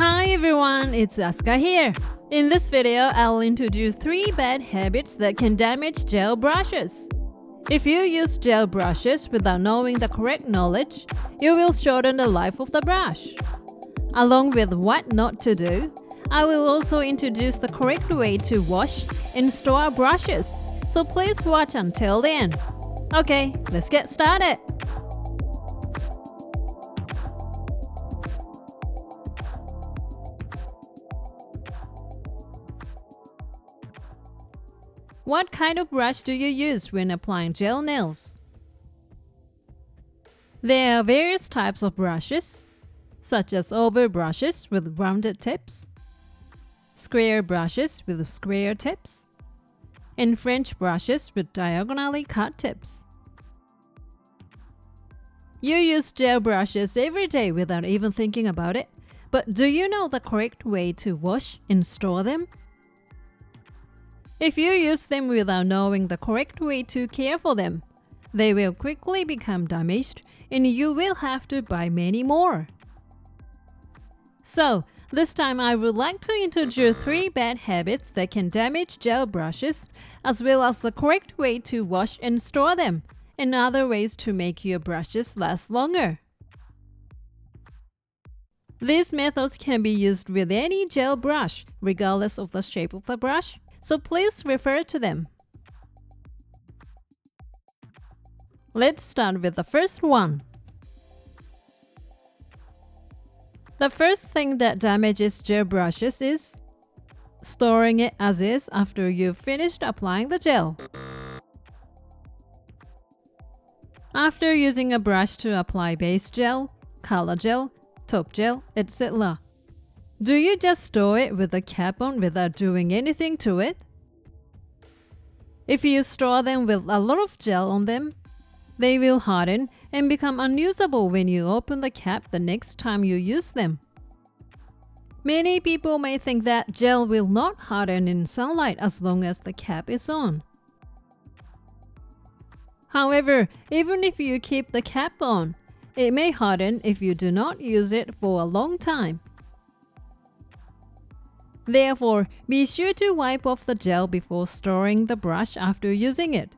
Hi everyone, it's Asuka here. In this video, I'll introduce 3 bad habits that can damage gel brushes. If you use gel brushes without knowing the correct knowledge, you will shorten the life of the brush. Along with what not to do, I will also introduce the correct way to wash and store brushes, so please watch until the end. Okay, let's get started. What kind of brush do you use when applying gel nails? There are various types of brushes, such as oval brushes with rounded tips, square brushes with square tips, and French brushes with diagonally cut tips. You use gel brushes every day without even thinking about it, but do you know the correct way to wash and store them? If you use them without knowing the correct way to care for them, they will quickly become damaged and you will have to buy many more. So, this time I would like to introduce 3 bad habits that can damage gel brushes, as well as the correct way to wash and store them, and other ways to make your brushes last longer. These methods can be used with any gel brush, regardless of the shape of the brush, so please refer to them. Let's start with the first one. The first thing that damages gel brushes is storing it as is after you've finished applying the gel. After using a brush to apply base gel, color gel, top gel, etc., do you just store it with the cap on without doing anything to it? If you store them with a lot of gel on them, they will harden and become unusable when you open the cap the next time you use them. Many people may think that gel will not harden in sunlight as long as the cap is on. However, even if you keep the cap on, it may harden if you do not use it for a long time. Therefore, be sure to wipe off the gel before storing the brush after using it.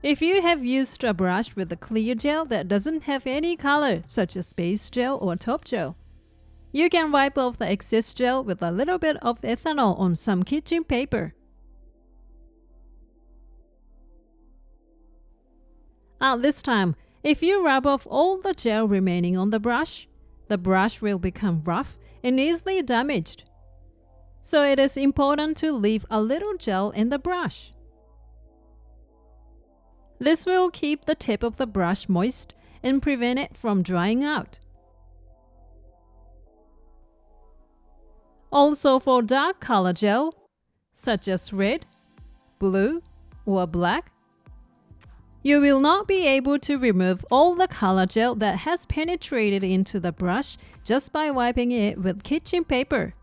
If you have used a brush with a clear gel that doesn't have any color, such as base gel or top gel, you can wipe off the excess gel with a little bit of ethanol on some kitchen paper. At this time, if you rub off all the gel remaining on the brush will become rough and easily damaged. So it is important to leave a little gel in the brush. This will keep the tip of the brush moist and prevent it from drying out. Also, for dark color gel, such as red, blue, or black, you will not be able to remove all the color gel that has penetrated into the brush just by wiping it with kitchen paper.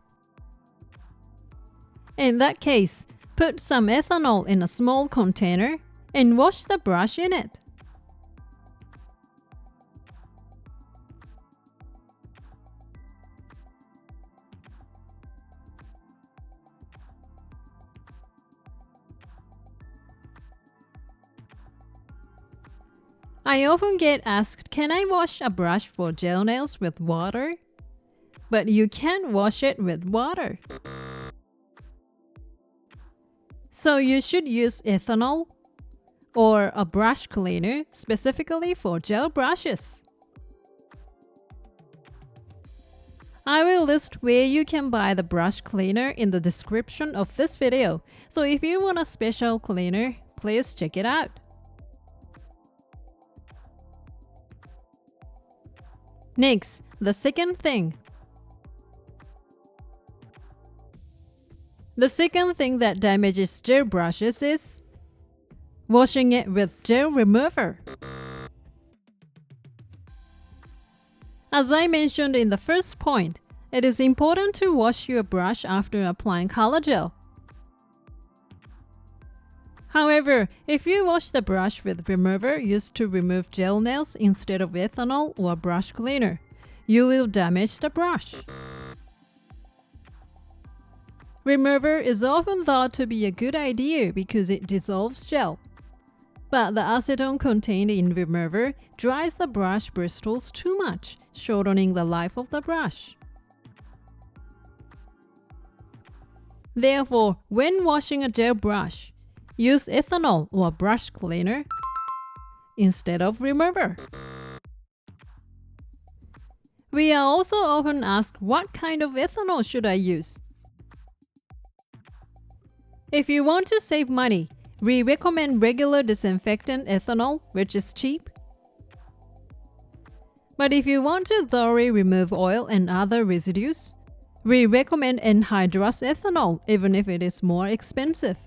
In that case, put some ethanol in a small container and wash the brush in it. I often get asked, can I wash a brush for gel nails with water? But you can't wash it with water. So you should use ethanol or a brush cleaner specifically for gel brushes. I will list where you can buy the brush cleaner in the description of this video, so if you want a special cleaner, please check it out. Next, the second thing. The second thing that damages gel brushes is washing it with gel remover. As I mentioned in the first point, it is important to wash your brush after applying color gel. However, if you wash the brush with remover used to remove gel nails instead of ethanol or brush cleaner, you will damage the brush. Remover is often thought to be a good idea because it dissolves gel. But the acetone contained in remover dries the brush bristles too much, shortening the life of the brush. Therefore, when washing a gel brush, use ethanol or brush cleaner instead of remover. We are also often asked what kind of ethanol should I use. If you want to save money, we recommend regular disinfectant ethanol, which is cheap. But if you want to thoroughly remove oil and other residues, we recommend anhydrous ethanol, even if it is more expensive.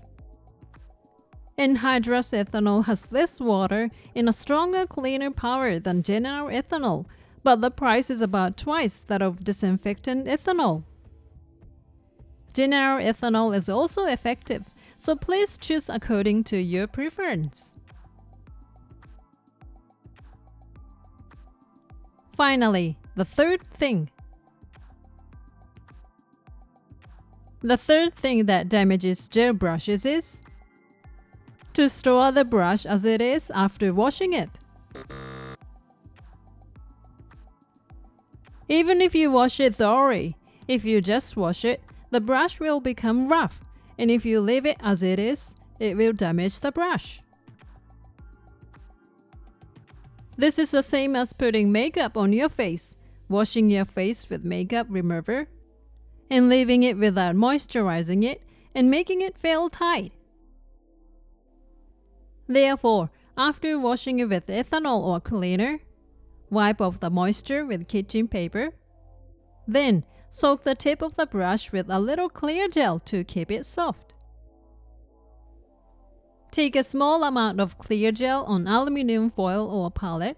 Anhydrous ethanol has less water and a stronger cleaner power than general ethanol, but the price is about twice that of disinfectant ethanol. General ethanol is also effective, so please choose according to your preference. Finally, the third thing. The third thing that damages gel brushes is to store the brush as it is after washing it. Even if you wash it thoroughly, if you just wash it, the brush will become rough, and if you leave it as it is, it will damage the brush. This is the same as putting makeup on your face, washing your face with makeup remover, and leaving it without moisturizing it and making it feel tight. Therefore, after washing it with ethanol or cleaner, wipe off the moisture with kitchen paper. Then, soak the tip of the brush with a little clear gel to keep it soft. Take a small amount of clear gel on aluminum foil or palette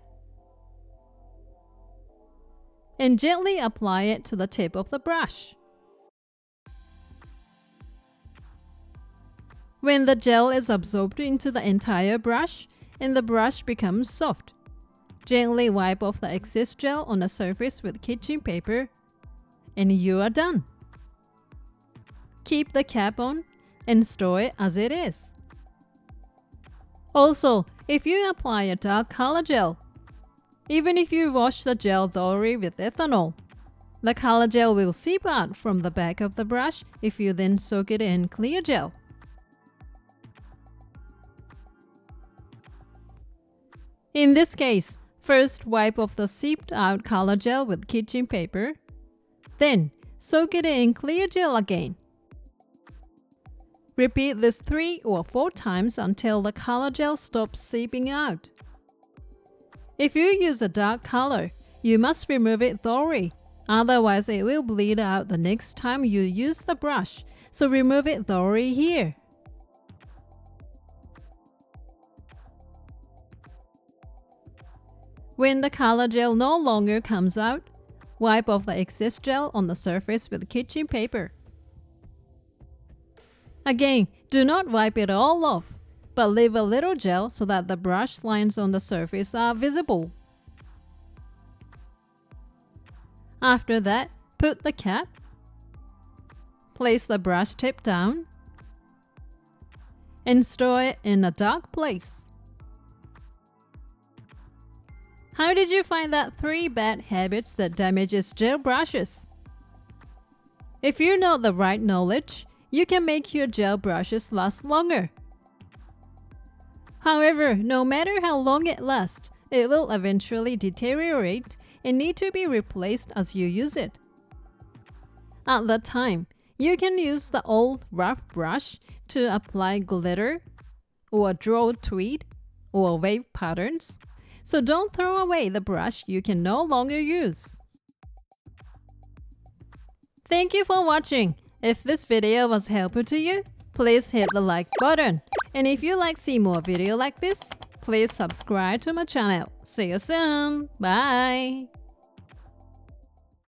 and gently apply it to the tip of the brush. When the gel is absorbed into the entire brush and the brush becomes soft, gently wipe off the excess gel on the surface with kitchen paper and you are done. Keep the cap on and store it as it is. Also, if you apply a dark color gel, even if you wash the gel thoroughly with ethanol, the color gel will seep out from the back of the brush if you then soak it in clear gel. In this case, first wipe off the seeped out color gel with kitchen paper, then soak it in clear gel again. Repeat this 3 or 4 times until the color gel stops seeping out. If you use a dark color, you must remove it thoroughly, otherwise it will bleed out the next time you use the brush, so remove it thoroughly here. When the color gel no longer comes out, wipe off the excess gel on the surface with kitchen paper. Again, do not wipe it all off, but leave a little gel so that the brush lines on the surface are visible. After that, put the cap, place the brush tip down, and store it in a dark place. How did you find that 3 bad habits that damages gel brushes? If you know the right knowledge, you can make your gel brushes last longer. However, no matter how long it lasts, it will eventually deteriorate and need to be replaced as you use it. At that time, you can use the old rough brush to apply glitter or draw tweed or wave patterns. So don't throw away the brush you can no longer use. Thank you for watching. If this video was helpful to you, please hit the like button. And if you like to see more videos like this, please subscribe to my channel. See you soon. Bye.